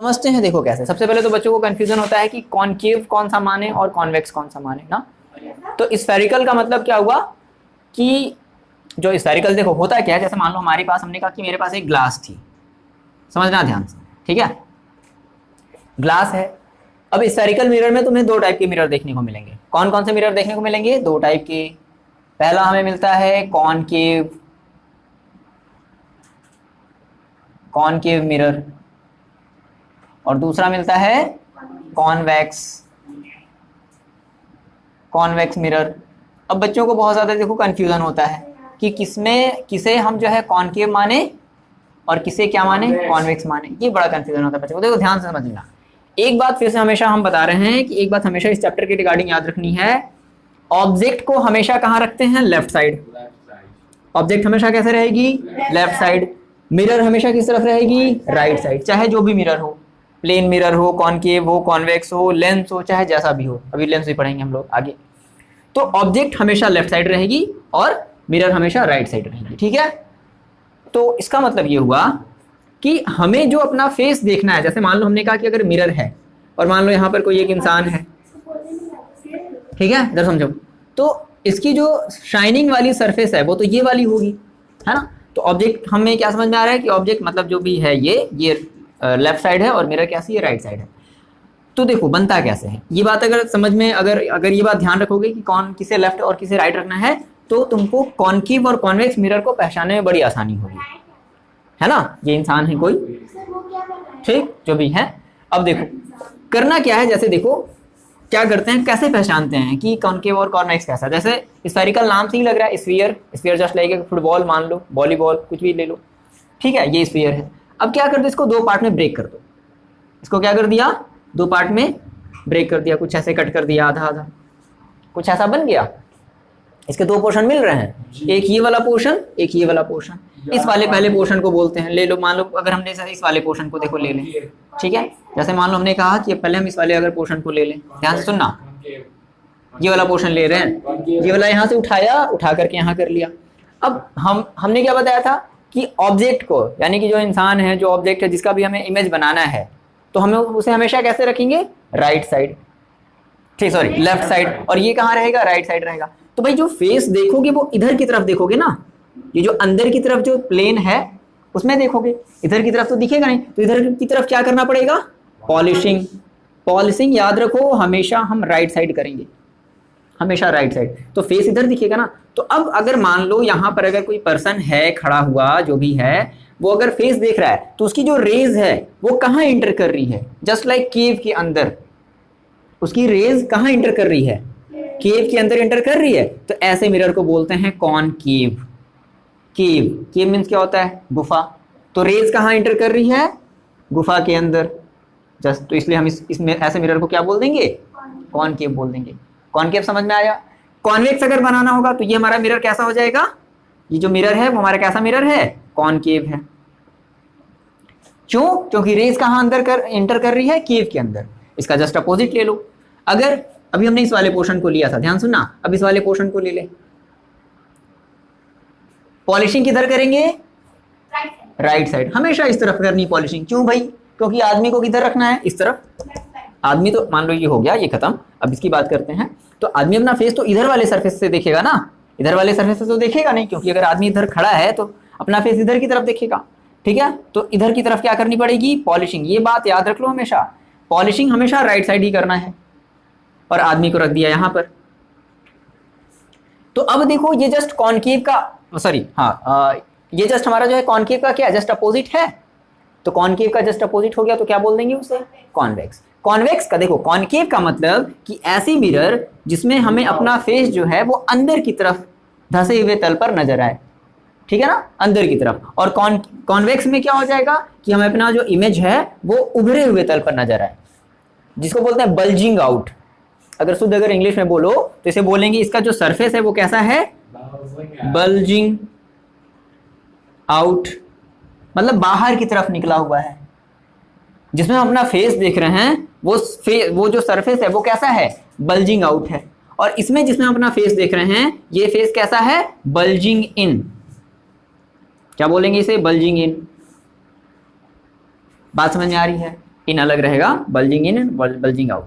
समझते हैं। देखो कैसे, सबसे पहले तो बच्चों को कंफ्यूजन होता है कि कॉनकेव कौन सा माने और कॉन्वेक्स कौन सा माने ना। तो स्फेरिकल का मतलब क्या हुआ कि जो स्फेरिकल, देखो होता है क्या है, जैसे मान लो हमारे पास, हमने कहा कि मेरे पास एक ग्लास थी, समझना ध्यान से, ठीक है, ग्लास है। अब स्फेरिकल मिरर में तुम्हें दो टाइप के मिरर देखने को मिलेंगे। कौन कौन से मिरर देखने को मिलेंगे? दो टाइप के। पहला हमें मिलता है कॉनकेव, कॉनकेव मिरर, और दूसरा मिलता है कॉन्वेक्स, कॉन्वेक्स मिरर। अब बच्चों को बहुत ज़्यादा देखो कन्फ्यूज़न होता है कि किसमें किसे हम जो है कॉनकेव माने और किसे क्या माने, कॉन्वेक्स माने। ये बड़ा कन्फ्यूजन होता है बच्चों को। देखो ध्यान से समझना, एक बात फिर से हमेशा हम बता रहे हैं कि एक बात हमेशा इस चैप्टर के रिगार्डिंग याद रखनी है, ऑब्जेक्ट को हमेशा कहाँ रखते हैं? Left side. ऑब्जेक्ट हमेशा कैसे रहेगी? Left side. मिरर हमेशा किस तरफ रहेगी? Right side. चाहे जो भी मिरर हो, प्लेन मिरर हो, कॉनकेव हो, कॉन्वेक्स हो, लेंस हो, चाहे जैसा भी हो, अभी लेंस भी पढ़ेंगे हम लोग आगे। तो ऑब्जेक्ट हमेशा लेफ्ट साइड रहेगी और मिरर हमेशा राइट साइड रहेगी, ठीक है। तो इसका मतलब ये हुआ कि हमें जो अपना फेस देखना है, जैसे मान लो हमने कहा कि अगर मिरर है और मान लो यहाँ पर कोई एक इंसान है, ठीक है, इधर समझो, तो इसकी जो शाइनिंग वाली सरफेस है वो तो ये वाली होगी, है ना। तो ऑब्जेक्ट हमें क्या समझ में आ रहा है कि ऑब्जेक्ट मतलब जो भी है ये लेफ्ट साइड है और मिरर कैसी है? राइट साइड है। तो देखो बनता कैसे है ये बात, अगर समझ में, अगर ये बात ध्यान रखोगे कि कौन किसे लेफ्ट और किसे राइट रखना है, तो तुमको कॉनकेव और कॉन्वेक्स मिरर को पहचानने में बड़ी आसानी होगी, है ना। ये इंसान है कोई, ठीक, जो भी है। अब देखो करना क्या है, जैसे देखो क्या करते हैं, कैसे पहचानते हैं कि कॉनकेव और कॉन्वेक्स कैसा। जैसे स्फेरिकल नाम से ही लग रहा है, sphere, sphere just like football मान लो, वॉलीबॉल, कुछ भी ले लो, ठीक है, ये स्फीयर है। अब क्या कर दो, इसको दो पार्ट में ब्रेक कर दो। इसको क्या कर दिया? दो पार्ट में ब्रेक कर दिया, कुछ ऐसे कट कर दिया, आधा आधा, कुछ ऐसा बन गया। इसके दो पोर्शन मिल रहे हैं, एक ये वाला पोर्शन, एक ये वाला पोर्शन। इस वाले पहले पोर्शन को बोलते हैं, ले लो, मान लो अगर हमने इस वाले पोर्शन को देखो ले लें, ठीक है। जैसे मान लो हमने कहा कि पहले हम इस वाले अगर पोर्शन को ले लें, ध्यान से सुनना, ये वाला पोर्शन ले रहे हैं, ये वाला यहाँ से उठाया, उठा करके यहाँ कर लिया। अब हमने क्या बताया था कि ऑब्जेक्ट को, यानी कि जो इंसान है, जो ऑब्जेक्ट है, जिसका भी हमें इमेज बनाना है, तो हमें उसे हमेशा कैसे रखेंगे? राइट साइड, ठीक, सॉरी लेफ्ट साइड। और ये कहाँ रहेगा? राइट साइड रहेगा। तो भाई जो फेस देखोगे वो इधर की तरफ देखोगे ना, ये जो अंदर की तरफ जो प्लेन है उसमें देखोगे, इधर की तरफ तो दिखेगा नहीं। तो इधर की तरफ क्या करना पड़ेगा? पॉलिशिंग। पॉलिशिंग याद रखो हमेशा हम राइट साइड करेंगे, हमेशा राइट साइड, तो फेस इधर दिखेगा ना। तो अब अगर मान लो यहाँ पर अगर कोई पर्सन है खड़ा हुआ, जो भी है, वो अगर फेस देख रहा है तो उसकी जो रेज है वो कहाँ इंटर कर रही है? जस्ट लाइक केव के अंदर, उसकी रेज कहाँ इंटर कर रही है? केव के अंदर इंटर कर रही है। तो ऐसे मिरर को बोलते हैं कॉनकेव। केव, केव मीन्स क्या होता है? गुफा। तो रेज कहाँ इंटर कर रही है? गुफा के अंदर। जस्ट तो इसलिए हम इसमें ऐसे मिरर को क्या बोल देंगे? कॉनकेव बोल देंगे। कॉनकेव समझ में आया। कॉन्वेक्स अगर बनाना होगा तो ये हमारा मिरर कैसा हो जाएगा? ये जो मिरर है वो हमारा कैसा मिरर है? कॉनकेव है। क्यों? क्योंकि रेज कहाँ अंदर इंटर कर रही है? केव के अंदर। इसका जस्ट अपोजिट ले लो। अगर अभी हमने इस वाले पोर्शन को लिया था, ध्यान सुनना, अब इस वाले पोर्शन को ले ले। पॉलिशिंग किधर करेंगे? Right side. हमेशा इस तरफ करनी पॉलिशिंग। क्यों भाई? क्योंकि आदमी को किधर रखना है? इस तरफ। आदमी तो मान लो ये हो गया, ये खत्म, अब इसकी बात करते हैं। तो आदमी अपना फेस तो इधर वाले सरफेस से देखेगा ना, इधर वाले सरफेस से तो देखेगा नहीं, क्योंकि अगर आदमी इधर खड़ा है तो अपना फेस इधर की तरफ देखेगा, ठीक है। तो इधर की तरफ क्या करनी पड़ेगी? पॉलिशिंग। ये बात याद रख लो हमेशा, पॉलिशिंग हमेशा राइट साइड ही करना है। और आदमी को रख दिया यहाँ पर। तो अब देखो ये जस्ट कॉनकेव का, सॉरी हाँ, ये जस्ट हमारा जो है कॉनकेव का क्या जस्ट अपोजिट है। तो कॉनकेव का जस्ट अपोजिट हो गया, तो क्या बोल देंगे उसे? कॉन्वेक्स। कॉन्वेक्स का देखो, कॉनकेव का मतलब कि ऐसी मिरर जिसमें हमें अपना फेस जो है वो अंदर की तरफ धंसे हुए तल पर नजर आए, ठीक है ना, अंदर की तरफ। और कॉन्वेक्स में क्या हो जाएगा कि हमें अपना जो इमेज है वो उभरे हुए तल पर नजर आए, जिसको बोलते हैं बल्जिंग आउट। अगर शुद्ध अगर इंग्लिश में बोलो तो इसे बोलेंगे, इसका जो सरफेस है वो कैसा है? बल्जिंग आउट, मतलब बाहर की तरफ निकला हुआ है। जिसमें हम अपना फेस देख रहे हैं वो जो सरफेस है वो कैसा है? बल्जिंग आउट है। और इसमें जिसमें हम अपना फेस देख रहे हैं ये फेस कैसा है? बल्जिंग इन। क्या बोलेंगे इसे? बल्जिंग इन। बात समझ में आ रही है? इन अलग रहेगा, बल्जिंग इन, बल्जिंग आउट।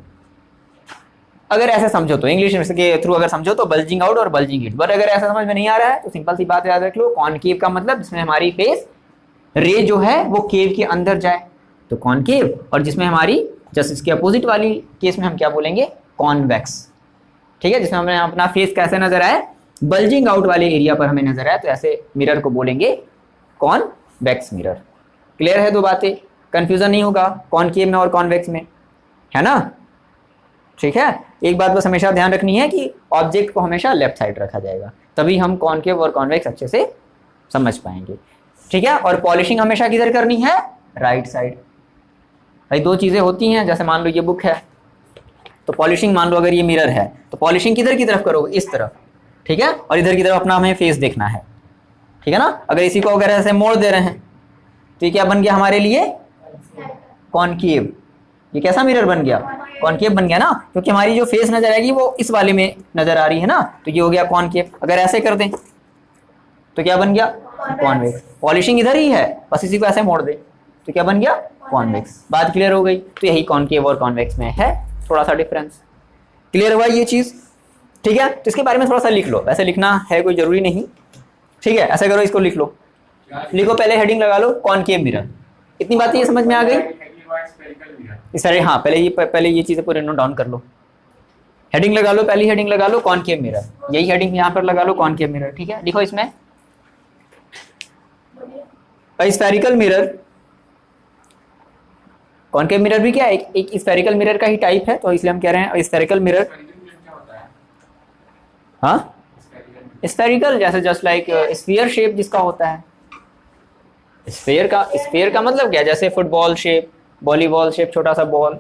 अगर ऐसे समझो तो इंग्लिश के थ्रू अगर समझो तो बल्जिंग आउट और बल्जिंग इन। बट अगर ऐसा समझ में नहीं आ रहा है तो सिंपल सी बात याद रख लो, कॉनकेव का मतलब जिसमें हमारी फेस रे जो है वो केव के अंदर जाए तो कॉनकेव, और जिसमें हमारी जस्ट इसके अपोजिट वाली केस में हम क्या बोलेंगे, कॉन्वेक्स। ठीक है, जिसमें हमें अपना फेस कैसे नजर आए, बल्जिंग आउट वाले एरिया पर हमें नजर आए, तो ऐसे मिरर को बोलेंगे कॉन्वेक्स मिरर। क्लियर है दो बातें, कंफ्यूजन नहीं होगा कॉनकेव में और कॉन्वेक्स में, है ना। ठीक है, एक बात बस हमेशा ध्यान रखनी है कि ऑब्जेक्ट को हमेशा लेफ्ट साइड रखा जाएगा, तभी हम कॉनकेव और कॉन्वेक्स अच्छे से समझ पाएंगे। ठीक है, और पॉलिशिंग हमेशा किधर करनी है, राइट साइड। भाई दो चीजें होती हैं, जैसे मान लो ये बुक है तो पॉलिशिंग, मान लो अगर ये मिरर है तो पॉलिशिंग किधर की तरफ करोगे, इस तरफ। ठीक है, और इधर की तरफ अपना हमें फेस देखना है। ठीक है ना, अगर इसी को अगर ऐसे मोड़ दे रहे हैं तो ये क्या बन गया हमारे लिए, कॉनकेव। ये कैसा मिरर बन गया, कॉनकेव बन गया ना, क्योंकि हमारी जो फेस नजर आएगी वो इस वाले में नजर आ रही है ना, तो ये हो गया कॉनकेव। अगर ऐसे कर दें तो क्या बन गया, कॉन्वेक्स। पॉलिशिंग इधर ही है, बस इसी को ऐसे मोड़ दे तो क्या बन गया, कॉन्वेक्स। बात क्लियर हो गई, तो यही कॉनकेव और कॉन्वेक्स में है थोड़ा सा डिफरेंस। क्लियर हुआ ये चीज। ठीक है, तो इसके बारे में थोड़ा सा लिख लो, वैसे लिखना है कोई जरूरी नहीं। ठीक है, ऐसा करो, इसको लिख लो, लिखो पहले हेडिंग लगा लो कॉनकेव मिरर। इतनी बातें ये समझ में आ गई इस सारे, हाँ पहले ये चीजें पूरे नोट डाउन कर लो। हेडिंग लगा लो, पहली हेडिंग लगा लो कॉनकेव मिरर, यही हेडिंग यहाँ पर लगा लो कॉनकेव मिरर। ठीक है, लिखो इसमें स्फेरिकल मिरर। कॉनकेव मिरर भी क्या है, एक स्फेरिकल मिरर का ही टाइप है, तो इसलिए हम कह रहे हैं स्फेरिकल मिरर। हाँ, स्फेरिकल जैसे जस्ट लाइक स्फीयर शेप जिसका होता है। स्फीयर का मतलब क्या, जैसे फुटबॉल शेप, वॉलीबॉल शेप, छोटा सा बॉल।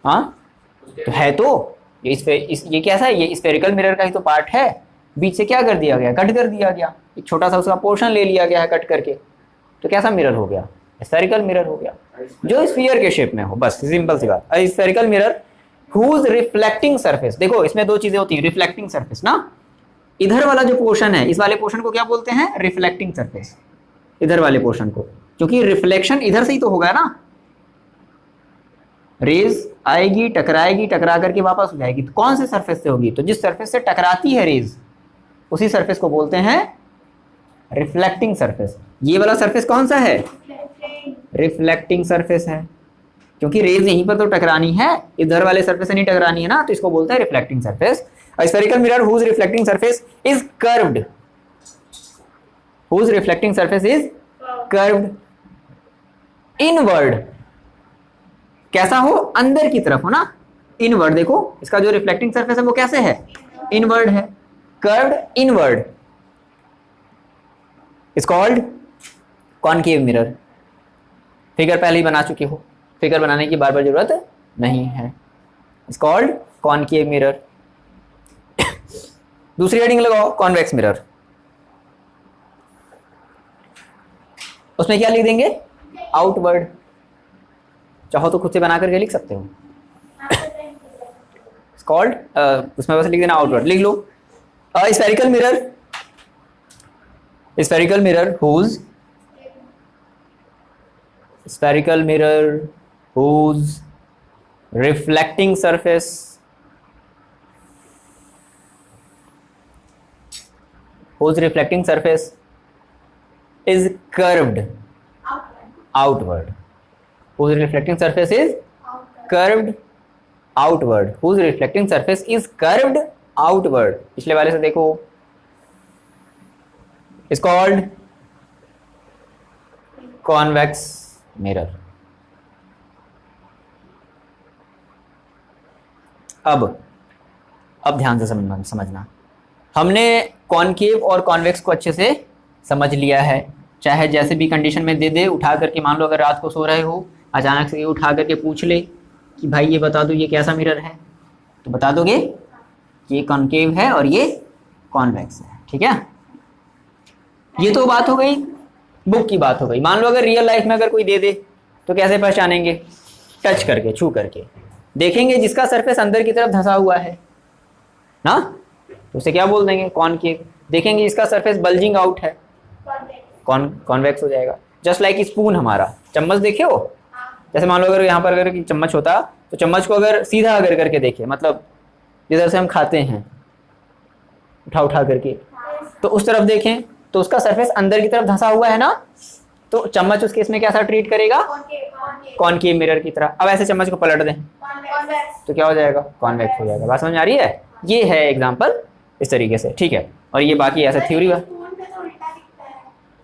हाँ तो है, तो ये कैसा है, ये स्फेरिकल मिरर का ही तो पार्ट है। बीच से क्या कर दिया गया, कट कर दिया गया, एक छोटा सा उसका पोर्शन ले लिया गया है कट करके, तो कैसा मिरर हो गया, स्फेरिकल मिरर हो गया, जो स्फीयर के शेप में हो। बस सिंपल सी बात। Spherical mirror whose reflecting surface, देखो इसमें दो चीजें होती हैं, रिफ्लेक्टिंग सरफेस ना, इधर वाला जो पोर्शन है, इस वाले पोर्शन को क्या बोलते हैं, रिफ्लेक्टिंग सरफेस। इधर वाले पोर्शन को, क्योंकि रिफ्लेक्शन इधर से ही तो होगा ना, रेज आएगी, टकराएगी, टकरा करके वापस हो जाएगी, तो कौन से सरफेस से होगी, तो जिस सरफेस से टकराती है रेज, उसी सरफेस को बोलते हैं रिफ्लेक्टिंग सरफेस। ये वाला सरफेस कौन सा है, रिफ्लेक्टिंग सरफेस है, क्योंकि रेज यहीं पर तो टकरानी है, इधर वाले सरफेस से नहीं टकरानी है ना, तो इसको बोलते हैं reflecting surface. Spherical mirror whose reflecting surface is curved, whose reflecting surface is curved inward. कैसा हो, अंदर की तरफ हो ना, इनवर्ड। देखो इसका जो रिफ्लेक्टिंग सरफेस है वो कैसे है, इनवर्ड है, curved inward, is called concave mirror. Figure पहले ही बना चुके हो, फिगर बनाने की बार बार जरूरत नहीं है। Is called concave mirror. दूसरी हेडिंग लगाओ कॉन्वेक्स मिरर, उसमें क्या लिख देंगे, आउटवर्ड। चाहो तो खुद से बना करके लिख सकते हो, कॉल्ड उसमें बस लिख देना आउटवर्ड, लिख लो। Spherical mirror, spherical mirror whose, spherical mirror whose reflecting surface, whose reflecting surface is curved outward, whose reflecting surface is curved outward, whose reflecting surface is curved outward। पिछले वाले से देखो, is called convex mirror। अब ध्यान से समझना, हमने concave और कॉन्वेक्स को अच्छे से समझ लिया है। चाहे जैसे भी कंडीशन में दे दे, उठा करके, मान लो अगर रात को सो रहे हो, अचानक से उठा करके पूछ ले कि भाई ये बता दो ये कैसा मिरर है, तो बता दोगे कि ये कॉनकेव है और ये कॉन्वेक्स है। ठीक है, ये तो बात हो गई, बुक की बात हो गई। मान लो अगर रियल लाइफ में अगर कोई दे दे तो कैसे पहचानेंगे, टच करके, छू करके देखेंगे, जिसका सरफेस अंदर की तरफ धंसा हुआ है ना, तो उसे क्या बोल देंगे, कॉनकेव। देखेंगे इसका सरफेस बल्जिंग आउट है, कॉन्वेक्स हो जाएगा। जस्ट लाइक स्पून, हमारा चम्मच देखे हो, जैसे मान लो अगर यहाँ पर अगर चम्मच होता तो चम्मच को अगर सीधा अगर करके देखे, मतलब जिधर से हम खाते हैं उठा उठा करके, तो उस तरफ देखें तो उसका सरफेस अंदर की तरफ धंसा हुआ है ना, तो चम्मच उस केस में कैसा ट्रीट करेगा, कॉनकेव मिरर की तरह। अब ऐसे चम्मच को पलट दें तो क्या हो जाएगा, कॉन्वेक्स हो जाएगा। बात समझ आ रही है? ये है एग्जांपल इस तरीके से, ठीक है। और ये बाकी ऐसा थ्योरी है।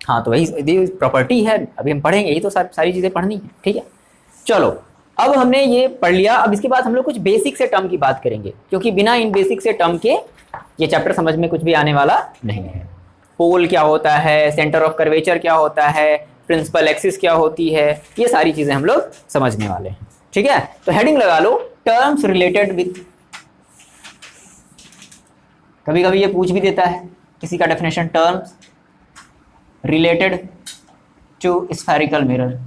हाँ तो वही प्रॉपर्टी है, अभी हम पढ़ेंगे, यही तो सारी चीजें पढ़नी है, ठीक है। चलो अब हमने ये पढ़ लिया, अब इसके बाद हम लोग कुछ बेसिक से टर्म की बात करेंगे, क्योंकि बिना इन बेसिक से टर्म के ये चैप्टर समझ में कुछ भी आने वाला नहीं है। पोल क्या होता है, सेंटर ऑफ कर्वेचर क्या होता है, प्रिंसिपल एक्सिस क्या होती है, ये सारी चीजें हम लोग समझने वाले हैं, ठीक है। तो हेडिंग लगा लो, टर्म्स रिलेटेड विथ। कभी कभी ये पूछ भी देता है किसी का definition, terms related to spherical mirror.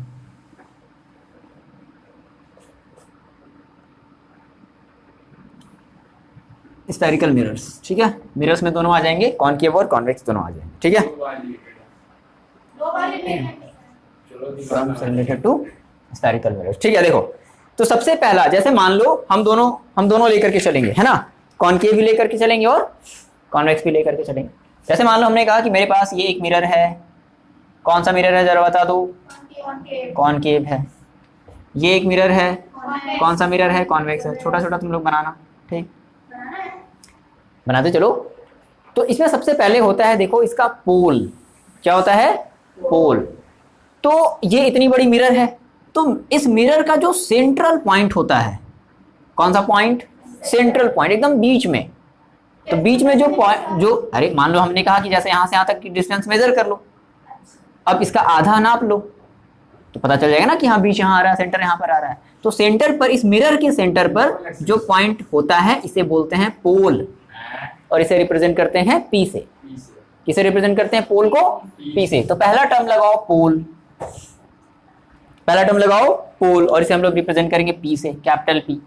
Spherical mirrors, ठीक है। मिरर्स में दोनों आ जाएंगे, कॉनकेव और कॉन्वेक्स दोनों आ जाएंगे, ठीक है। रिलेटेड टू स्फेरिकल मिरर्स, ठीक है। देखो तो सबसे पहला, जैसे मान लो हम दोनों लेकर के चलेंगे, है ना, कॉनकेव भी लेकर के चलेंगे और कॉन्वेक्स भी लेकर के चलेंगे। जैसे मान लो हमने कहा कि मेरे पास ये एक मिरर है, कौन सा मिरर है जरा बता दो, कॉनकेव है। ये एक मिरर है, कौन सा मिरर है, कॉन्वेक्स है। छोटा छोटा तुम लोग बनाना, ठीक, बनाते चलो। तो इसमें सबसे पहले होता है, देखो इसका पोल, क्या होता है, पोल। तो ये इतनी बड़ी मिरर है, तो इस मिरर का जो सेंट्रल पॉइंट होता है, कौन सा पॉइंट, सेंट्रल पॉइंट, एकदम बीच में। तो बीच में जो पॉइंट, जो अरे मान लो हमने कहा कि जैसे यहां से यहां तक की डिस्टेंस मेजर कर लो, अब इसका आधा नाप लो तो पता चल जाएगा ना कि हाँ बीच यहाँ आ रहा है, सेंटर यहाँ पर आ रहा है। तो सेंटर पर, इस मिरर के सेंटर पर जो पॉइंट होता है इसे बोलते हैं पोल, और इसे रिप्रेजेंट करते हैं पी से। किसे रिप्रेजेंट करते हैं, पोल को पी से। तो पहला टर्म लगाओ पोल, पहला टर्म लगाओ पोल, और इसे हम लोग रिप्रेजेंट करेंगे पी से, कैपिटल पी।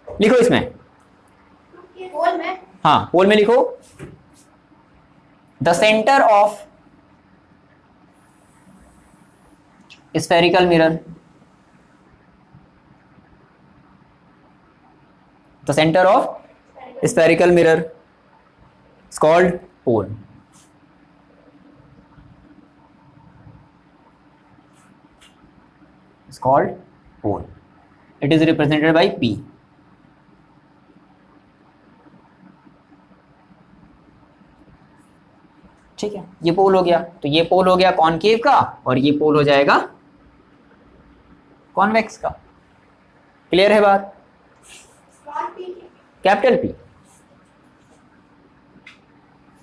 लिखो इसमें, पोल में, हाँ पोल में लिखो, the centre of spherical mirror, the centre of spherical mirror is called pole. It's called pole. It is represented by P. ठीक है, ये पोल हो गया। तो ये पोल हो गया कॉनकेव का, और ये पोल हो जाएगा कॉन्वेक्स का। क्लियर है बात? कैपिटल पी,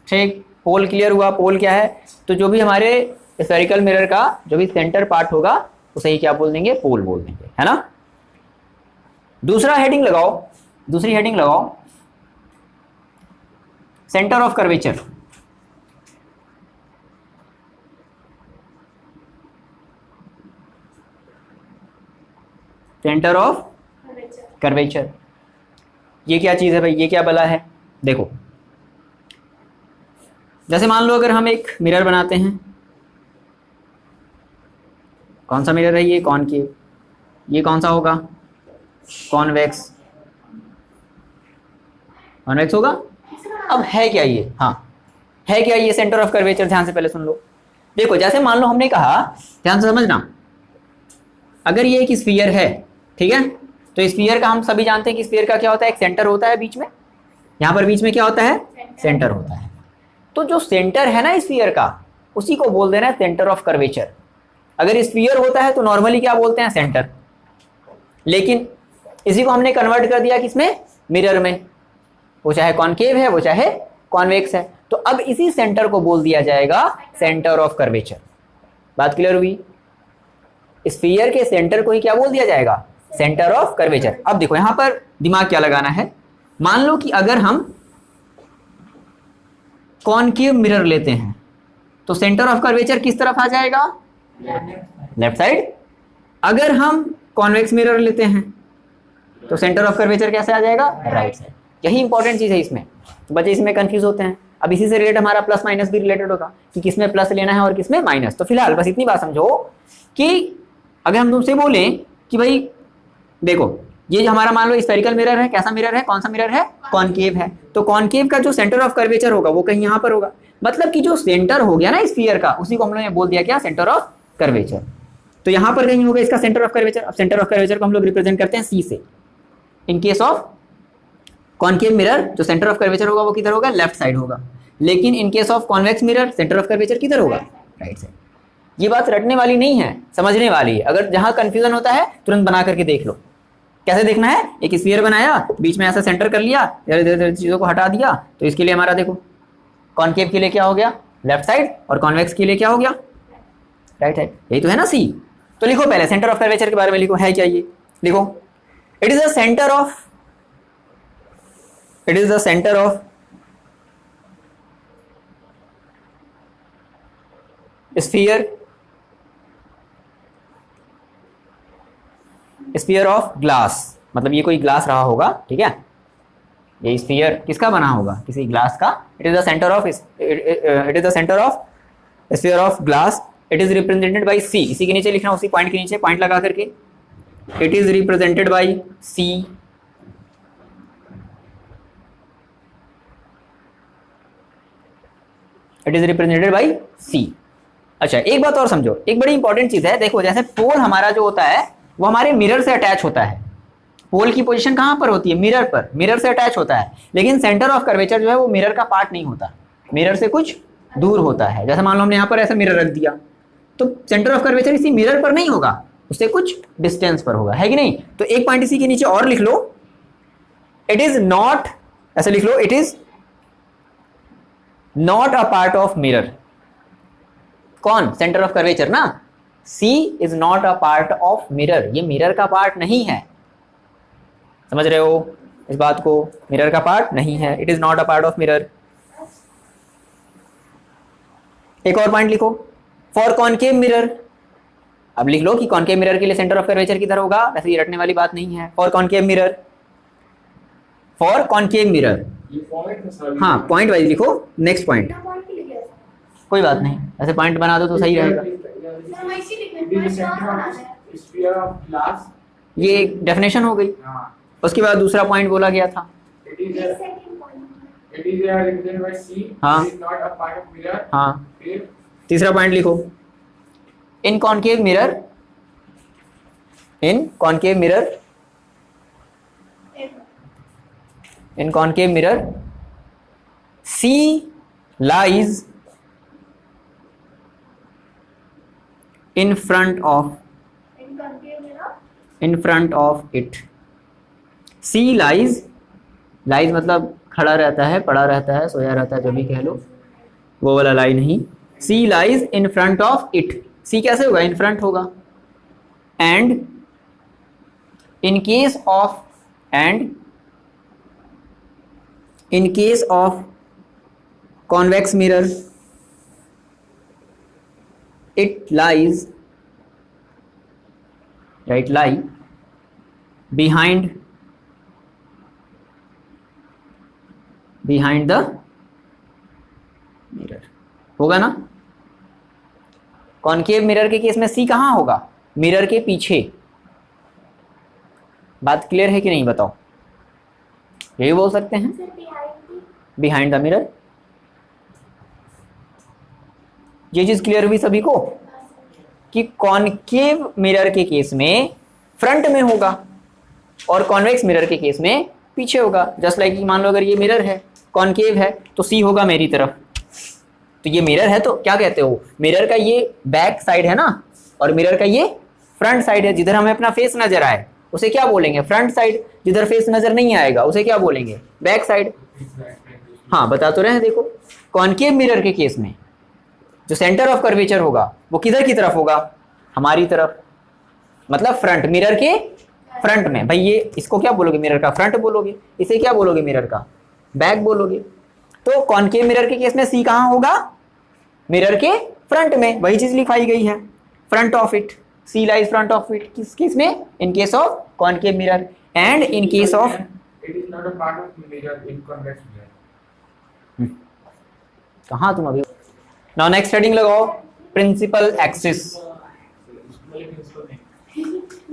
ठीक। पोल क्लियर हुआ, पोल क्या है, तो जो भी हमारे स्फेरिकल मिरर का जो भी सेंटर पार्ट होगा उसे ही क्या बोल देंगे, पोल बोल देंगे, है ना। दूसरा हेडिंग लगाओ, दूसरी हेडिंग लगाओ, centre of curvature. Centre of curvature, ये क्या चीज है भाई, ये क्या बला है। देखो जैसे मान लो अगर हम एक मिरर बनाते हैं, कौन सा मिरर है ये, कॉनकेव। ये कौन सा होगा, कॉन्वेक्स, कॉन्वेक्स होगा। अब है क्या ये, हाँ है क्या ये सेंटर ऑफ कर्वेचर। ध्यान से पहले सुन लो, देखो जैसे मान लो हमने कहा, ध्यान से समझना, अगर ये एक स्फीयर है, ठीक है, तो स्फीयर का हम सभी जानते हैं कि स्फीयर का क्या होता है, एक सेंटर होता है बीच में। यहाँ पर बीच में क्या होता है, सेंटर होता है। तो जो सेंटर है ना स्फीयर का, उसी को बोल देना है सेंटर ऑफ कर्वेचर। अगर स्फीयर होता है तो नॉर्मली क्या बोलते हैं, सेंटर। लेकिन इसी को हमने कन्वर्ट कर दिया किसमें, मिरर में। वो चाहे कॉनकेव है, वो चाहे कॉन्वेक्स है, तो अब इसी सेंटर को बोल दिया जाएगा सेंटर ऑफ कर्वेचर। बात क्लियर हुई? स्फीयर के सेंटर को ही क्या बोल दिया जाएगा, सेंटर ऑफ कर्वेचर। अब देखो यहां पर दिमाग क्या लगाना है, मान लो कि अगर हम कॉनकेव मिरर लेते हैं तो सेंटर ऑफ कर्वेचर किस तरफ आ जाएगा, लेफ्ट साइड। अगर हम कॉन्वेक्स मिरर लेते हैं तो सेंटर ऑफ कर्वेचर कैसे आ जाएगा, राइट साइड। यही इंपॉर्टेंट चीज है इसमें, तो बच्चे इसमें कंफ्यूज होते हैं। अब इसी से रिलेटेड हमारा प्लस माइनस भी रिलेटेड होगा कि किसमें प्लस लेना है और किसमें माइनस। तो फिलहाल बस इतनी बात समझो कि अगर हम तुमसे बोले कि भाई देखो ये हमारा मान लो स्फेरिकल मिरर है, कैसा मिरर है, कौन सा मिरर है, कॉनकेव है, तो कॉनकेव का जो सेंटर ऑफ कर्वेचर होगा वो कहीं यहाँ पर होगा, मतलब कि जो सेंटर हो गया ना स्फीयर का, उसी को हम लोग ने बोल दिया क्या, सेंटर ऑफ कर्वेचर। तो यहाँ पर कहीं होगा इसका सेंटर ऑफ कर्वेचर। अब सेंटर ऑफ कर्वेचर को हम लोग रिप्रेजेंट करते हैं सी से। इन केस ऑफ कॉनकेव मिरर जो सेंटर ऑफ कर्वेचर होगा वो किधर होगा, लेफ्ट साइड होगा, लेकिन इन case of convex mirror centre of curvature किधर होगा, राइट साइड। ये बात रटने वाली नहीं है, समझने वाली है। अगर जहां कंफ्यूजन होता है तुरंत बना करके देख लो। कैसे देखना है, एक स्फीयर बनाया, बीच में ऐसा सेंटर कर लिया, इधर चीजों को हटा दिया, तो इसके लिए हमारा देखो कॉनकेव के लिए क्या हो गया, लेफ्ट साइड, और कॉन्वेक्स के लिए क्या हो गया, राइट साइड। यही तो है ना सी। तो लिखो पहले सेंटर ऑफ कर्वेचर के बारे में लिखो, है क्या ये, लिखो it is the centre of, it is the centre of sphere, sphere of glass, मतलब ये कोई ग्लास रहा होगा, ठीक है, ये स्फीयर किसका बना होगा, किसी ग्लास का। It is the centre of, it is the centre of sphere of glass, it is represented by C. इसी के नीचे लिखना, उसी पॉइंट के नीचे पॉइंट लगा करके, it is represented by C, it is represented by C. अच्छा एक बात और समझो, एक बड़ी इंपॉर्टेंट चीज है, देखो जैसे पोल हमारा जो होता है वो हमारे मिरर से अटैच होता है। पोल की पोजीशन कहां पर होती है, मिरर पर, मिरर से अटैच होता है, लेकिन सेंटर ऑफ कर्वेचर जो है वो मिरर का पार्ट नहीं होता, मिरर से कुछ दूर होता है। जैसे मान लो हमने यहाँ पर ऐसा मिरर रख दिया, तो सेंटर ऑफ कर्वेचर इसी मिरर पर नहीं होगा, उससे कुछ डिस्टेंस पर होगा, है कि नहीं। तो एक पॉइंट इसी के नीचे और लिख लो, इट इज नॉट, ऐसे लिख लो, it is not a part of mirror. कौन, सेंटर ऑफ कर्वेचर ना, C is not a part of mirror, ये मिरर का पार्ट नहीं है, समझ रहे हो इस बात को, मिरर का पार्ट नहीं है, it is not a part of mirror. एक और पॉइंट लिखो, फॉर कॉनकेव मिरर, अब लिख लो कि कॉनकेव मिरर के लिए सेंटर ऑफ कर्वेचर किधर होगा, वैसे ये रटने वाली बात नहीं है। For concave mirror, for concave mirror, हाँ पॉइंट वाइज लिखो, नेक्स्ट पॉइंट, कोई बात नहीं, ऐसे पॉइंट बना दो तो सही रहेगा। ये डेफिनेशन हो गई, उसके बाद दूसरा पॉइंट बोला गया था, हाँ हाँ, तीसरा पॉइंट लिखो, in concave mirror, in concave mirror, in concave mirror C lies in front of, in front of it। C lies, lies मतलब खड़ा रहता है, पड़ा रहता है, सोया रहता है, जो भी कह लो, वो वाला लाई नहीं। C lies in front of it, C कैसे होगा, in front होगा, and in case of, and in case of convex mirror it lies, right, lie behind, behind the mirror, होगा ना। कॉनकेव मिरर के केस में सी कहां होगा, मिरर के पीछे। बात क्लियर है कि नहीं बताओ, यही बोल सकते हैं, बिहाइंड द मिरर। ये चीज क्लियर हुई सभी को कि कॉनकेव मिरर के केस में फ्रंट में होगा और कॉन्वेक्स मिरर के केस में पीछे होगा। जस्ट लाइक मान लो अगर ये मिरर है, कॉनकेव है, तो सी होगा मेरी तरफ। तो ये मिरर है तो क्या कहते हो, मिरर का ये बैक साइड है ना, और मिरर का ये फ्रंट साइड है। जिधर हमें अपना फेस नजर आए उसे क्या बोलेंगे, फ्रंट साइड। जिधर फेस नजर नहीं आएगा उसे क्या बोलेंगे, बैक साइड। हाँ बता तो रहे हैं, देखो कॉनकेव मिरर के केस में जो सेंटर ऑफ कर्वेचर होगा वो किधर की तरफ होगा, हमारी तरफ, मतलब फ्रंट, मिरर के फ्रंट में। भाई ये इसको क्या बोलोगे, मिरर का फ्रंट बोलोगे, इसे क्या बोलोगे, मिरर का बैक बोलोगे। तो कॉनकेव मिरर के केस में सी कहां होगा, मिरर के फ्रंट में। वही चीज लिखाई गई है, front of it, C lies front of it. किस केस में, in case of concave mirror, and in case of it is not a part of mirror in convex mirror. कहां तुम अभी। नाउ नेक्स्ट हेडिंग लगाओ, principal axis.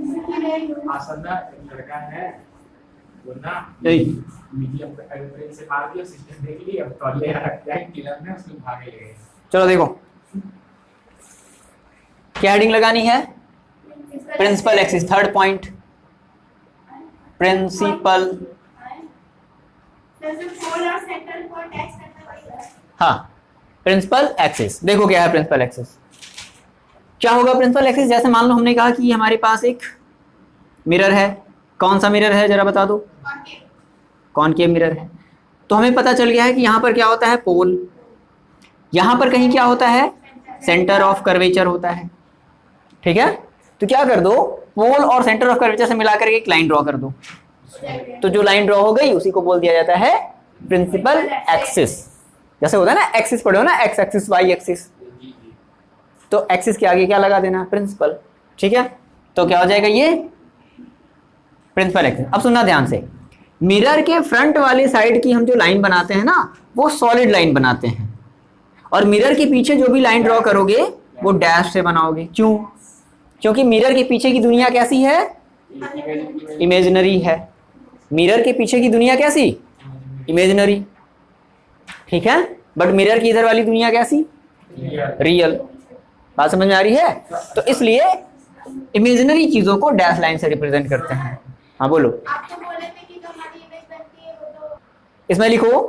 आसन्ना एक लड़का है वो ना ए, मीडियम एवरेज से मार दिया सिस्टम देख लिया अब टॉले रखा है किलर ने उसको भागे ले गए। चलो देखो क्या हेडिंग लगानी है, principal axis, third point principal, हाँ प्रिंसिपल एक्सिस। देखो क्या है प्रिंसिपल एक्सिस, क्या होगा प्रिंसिपल एक्सिस, जैसे मान लो हमने कहा कि हमारे पास एक मिरर है, कौन सा मिरर है जरा बता दो, कॉनकेव मिरर है। तो हमें पता चल गया है कि यहाँ पर क्या होता है, पोल, यहाँ पर कहीं क्या होता है, सेंटर ऑफ कर्वेचर होता है, ठीक है। तो क्या कर दो, पोल और सेंटर ऑफ कर्वेचर से मिलाकर एक लाइन ड्रॉ कर दो, तो जो लाइन ड्रॉ हो गई उसी को बोल दिया जाता है प्रिंसिपल एक्सिस। जैसे होता है ना एक्सिस पढ़े हो ना, एक्स एक्सिस वाई एक्सिस, तो एक्सिस के आगे क्या लगा देना, प्रिंसिपल, ठीक है। तो क्या हो जाएगा ये प्रिंसिपल एक्सिस। अब सुनना ध्यान से, मिरर के फ्रंट वाली साइड की हम जो लाइन बनाते हैं ना वो सॉलिड लाइन बनाते हैं, और मिरर के पीछे जो भी लाइन ड्रॉ करोगे वो डैश से बनाओगे। क्यों? क्योंकि मिरर के पीछे की दुनिया कैसी है, इमेजिनरी है। मिरर के पीछे की दुनिया कैसी, इमेजिनरी, ठीक है। बट मिरर की इधर वाली दुनिया कैसी, रियल। बात समझ में आ रही है? तो इसलिए इमेजिनरी चीजों को डैश लाइन से रिप्रेजेंट करते हैं। हाँ बोलो। आप तो बोले थे कि जो हमारी इमेज बनती है वो तो इसमें लिखो,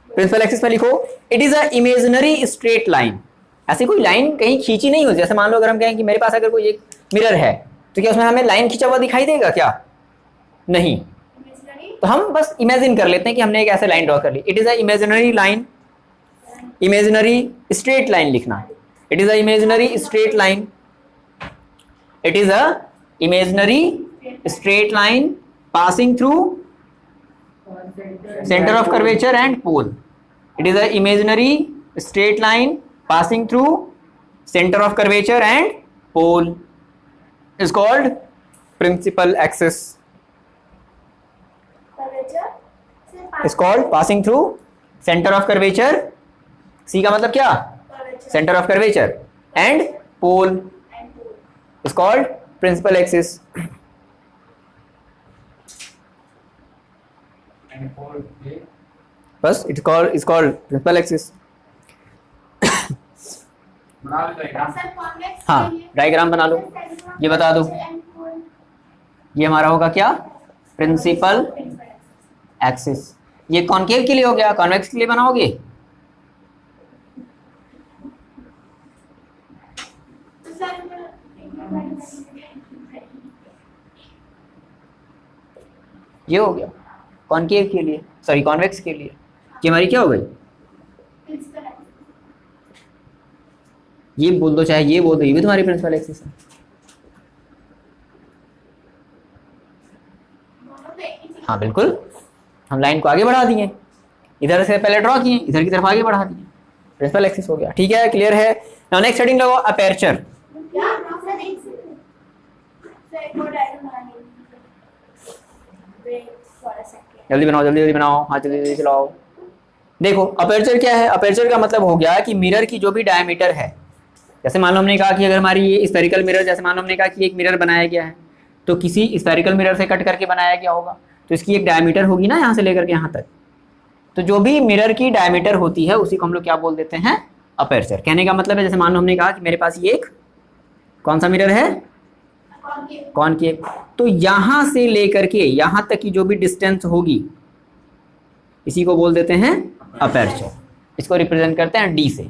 प्रिंसिपल एक्सिस में लिखो, it is a imaginary straight line. ऐसी कोई लाइन कहीं खींची नहीं होती। जैसे मान लो अगर हम कहें कि मेरे पास अगर कोई एक मिरर है तो क्या उसमें हमें लाइन खींचा हुआ दिखाई देगा क्या? नहीं। इमेजिनरी तो हम बस इमेजिन कर लेते हैं कि हमने एक ऐसे लाइन ड्रॉ कर ली। It is a imaginary line, imaginary straight line लिखना। It is a imaginary straight line, it is a imaginary straight line passing through center of curvature and pole. It is a imaginary straight line passing through center of curvature and pole. Is called principal axis. Curvature से Is called passing through center of curvature. C का मतलब क्या? Curvature Center of curvature and pole and pole is called principal axis. and for the बस it's called principal axis. बना लेते हैं sir convex हाँ diagram बना लो, ये बता दो। ये हमारा होगा क्या, प्रिंसिपल एक्सिस। ये कॉनकेव के लिए हो गया, कॉन्वेक्स के लिए बनाओगे तो सर ये हो गया कॉनकेव के लिए, सॉरी कॉन्वेक्स के लिए। ये हमारी क्या हो गई, ये बोल दो चाहे ये बोल दो, ये भी तुम्हारी प्रिंसिपल एक्सिस है। हाँ बिल्कुल, हम लाइन को आगे बढ़ा दिए, इधर से पहले ड्रॉ किए, इधर की तरफ आगे बढ़ा दिए, प्रिंसिपल एक्सिस हो गया। ठीक है, क्लियर है। नाउ नेक्स्ट हेडिंग लगाओ, अपर्चर। जल्दी बनाओ, जल्दी जल्दी बनाओ, हाँ जल्दी जल्दी चलाओ। देखो अपर्चर क्या है, अपर्चर का मतलब हो गया कि मिरर की जो भी डायमीटर है, जैसे मान लो हमने कहा कि अगर हमारी ये स्फेरिकल मिरर, जैसे मान लो हमने कहा कि एक मिरर बनाया गया है तो किसी स्फेरिकल मिरर से कट करके बनाया गया होगा, तो इसकी एक डायमीटर होगी ना यहाँ से लेकर के यहाँ तक। तो जो भी मिरर की डायमीटर होती है उसी को हम लोग क्या बोल देते हैं, अपर्चर। कहने का मतलब है जैसे मान लो हमने कहा कि मेरे पास ये एक कौन सा मिरर है, कॉनकेव, तो यहाँ से लेकर के यहाँ तक की जो भी डिस्टेंस होगी इसी को बोल देते हैं अपर्चर। इसको रिप्रेजेंट करते हैं डी से।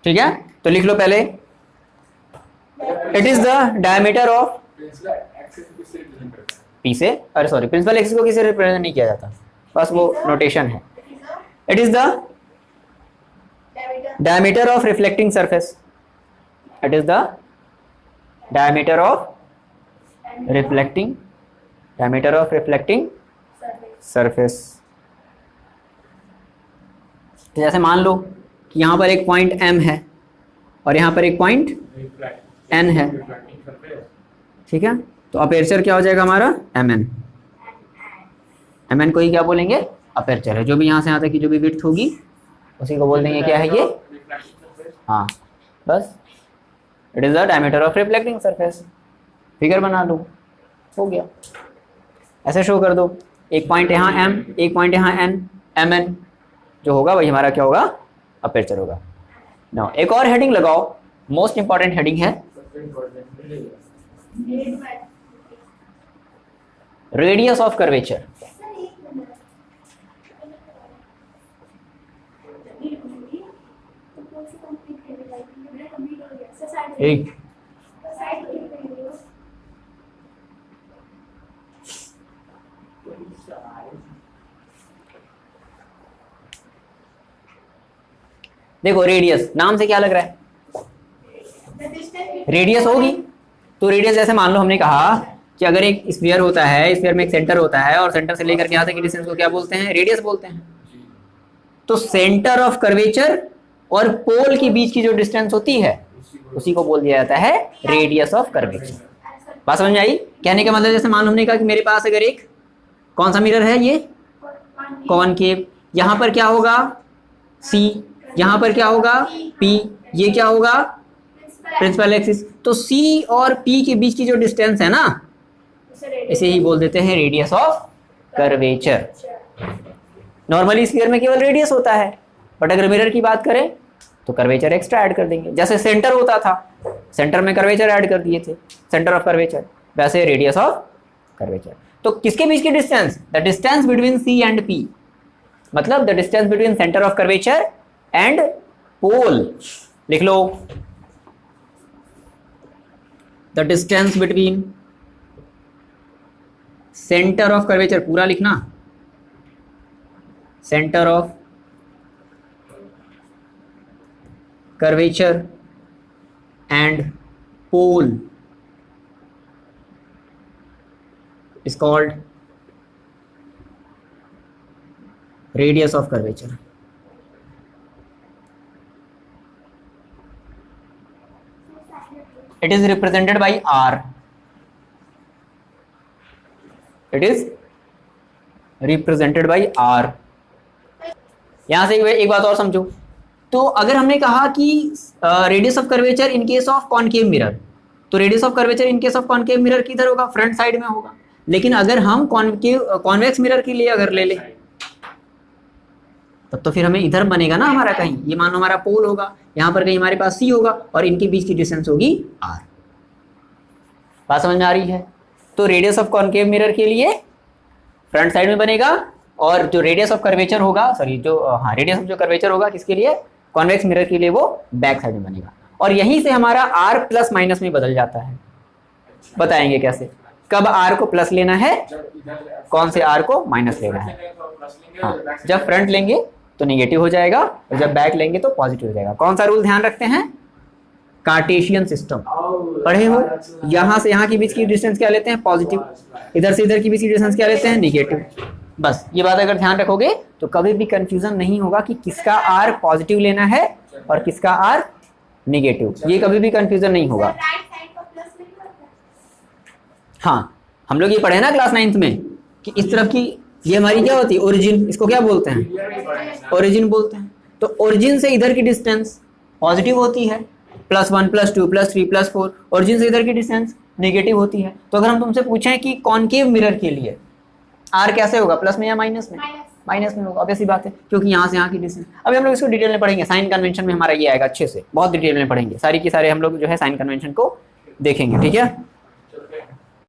ठीक है, तो लिख लो पहले, it is the diameter of principal axis किससे रिप्रेजेंट करते हैं? पी से, अरे सॉरी प्रिंसिपल एक्सिस को किसी रिप्रेजेंट नहीं किया जाता, बस वो नोटेशन है। It is the diameter of reflecting surface, it is the diameter of reflecting, diameter of reflecting surface. तो जैसे मान लो कि यहाँ पर एक पॉइंट M है और यहाँ पर एक पॉइंट N है, रिफ्लेक्टिंग सरफेस ठीक है, तो अपर्चर क्या हो जाएगा हमारा, MN। MN को ही क्या बोलेंगे, अपर्चर है। जो भी यहाँ से यहाँ तक की जो भी विड्थ होगी उसी को बोल देंगे क्या है ये, रिफ्लेक्टिंग सरफेस हाँ बस it is the diameter of reflecting surface. Figure बना लो, हो गया। ऐसे शो कर दो, एक पॉइंट यहाँ m, एक पॉइंट यहाँ n, mn जो होगा वही हमारा क्या होगा, अपर्चर होगा। नाउ एक और हेडिंग लगाओ, मोस्ट इंपॉर्टेंट हेडिंग है रेडियस ऑफ कर्वेचर। सर एक मिनट तो कौन सी कंप्लीट करने लायक है? मेरा कंप्लीट हो गया सर। साइड एक साइड क्लिक करेंगे। देखो रेडियस नाम से क्या लग रहा है, द डिस्टेंस रेडियस होगी। तो रेडियस जैसे मान लो हमने कहा कि अगर एक स्फीयर होता है, स्फीयर में एक सेंटर होता है और सेंटर से लेकर के यहाँ तक की डिस्टेंस को क्या बोलते हैं, रेडियस बोलते हैं। तो सेंटर ऑफ कर्वेचर और पोल के बीच की जो डिस्टेंस होती है उसी को बोल दिया जाता है रेडियस ऑफ कर्वेचर। बात समझ में आई? कहने का मतलब जैसे मान लो हमने कहा कि मेरे पास अगर एक कौन सा मिरर है, ये कॉनकेव, यहाँ पर क्या होगा C, यहाँ पर क्या होगा P, ये क्या होगा प्रिंसिपल एक्सिस। तो C और P के बीच की जो डिस्टेंस है ना, इसे ही बोल देते हैं radius of curvature. Normally sphere में केवल रेडियस होता है, बट अगर मिरर की बात करें तो कर्वेचर एक्स्ट्रा ऐड कर देंगे। जैसे सेंटर होता था, सेंटर में कर्वेचर ऐड कर दिए थे, सेंटर ऑफ कर्वेचर, वैसे रेडियस ऑफ कर्वेचर। तो किसके बीच की distance, the distance between C and P, मतलब the distance between centre of curvature and pole. लिख लो, the distance between centre of curvature, पूरा लिखना, centre of curvature and pole is called radius of curvature. It is represented by R. It is represented by R. यहां से एक बात और समझो। तो अगर हमने कहा कि radius of curvature in case of concave mirror, तो radius of curvature in case of concave mirror किधर होगा, फ्रंट साइड में होगा। लेकिन अगर हम कॉन्वेक्स मिरर के लिए अगर ले लें तब तो फिर हमें इधर बनेगा ना हमारा, कहीं ये मान लो हमारा पोल होगा, यहाँ पर कहीं हमारे पास C होगा और इनके बीच की डिस्टेंस होगी R। बात समझ में आ रही है? तो रेडियस ऑफ कॉनकेव मिरर के लिए फ्रंट साइड में बनेगा और जो रेडियस ऑफ कर्वेचर होगा, सॉरी जो रेडियस ऑफ जो कर्वेचर होगा किसके लिए, कॉन्वेक्स मिरर के लिए, वो बैक साइड में बनेगा। और यहीं से हमारा R प्लस माइनस में बदल जाता है। बताएंगे कैसे, कब R को प्लस लेना है, कौन से R को माइनस लेना है। हाँ, जब फ्रंट लेंगे तो नेगेटिव हो जाएगा और जब बैक लेंगे तो पॉजिटिव हो जाएगा। कौन सा रूल ध्यान रखते हैं, कार्टेशियन सिस्टम पढ़े हो। यहाँ से यहाँ के बीच की डिस्टेंस क्या लेते हैं, पॉजिटिव, इधर से इधर की बीच की डिस्टेंस क्या लेते हैं, नेगेटिव। बस ये बात अगर ध्यान रखोगे तो कभी भी कंफ्यूजन नहीं होगा कि किसका R पॉजिटिव लेना है और किसका R नेगेटिव, ये कभी भी कंफ्यूजन नहीं होगा। राइट साइड का प्लस नहीं होता। हाँ, हम लोग ये पढ़े ना क्लास 9th में कि इस तरफ की ये हमारी क्या होती है, ओरिजिन, इसको क्या बोलते हैं, ओरिजिन बोलते हैं। तो ओरिजिन से इधर की डिस्टेंस पॉजिटिव होती है, +1 +2 +3 +4। ओरिजिन से इधर की डिस्टेंस नेगेटिव होती है। तो अगर हम तुमसे पूछें कि कॉनकेव मिरर के लिए R कैसे होगा, प्लस में या माइनस में, माइनस में होगा, ऑब्वियस सी बात है, क्योंकि यहाँ से यहाँ की डिस्टेंस। अभी हम लोग इसको डिटेल में पढ़ेंगे, साइन कन्वेंशन में हमारा ये आएगा अच्छे से, बहुत डिटेल में पढ़ेंगे, सारी की सारे हम लोग जो है साइन कन्वेंशन को देखेंगे, ठीक है।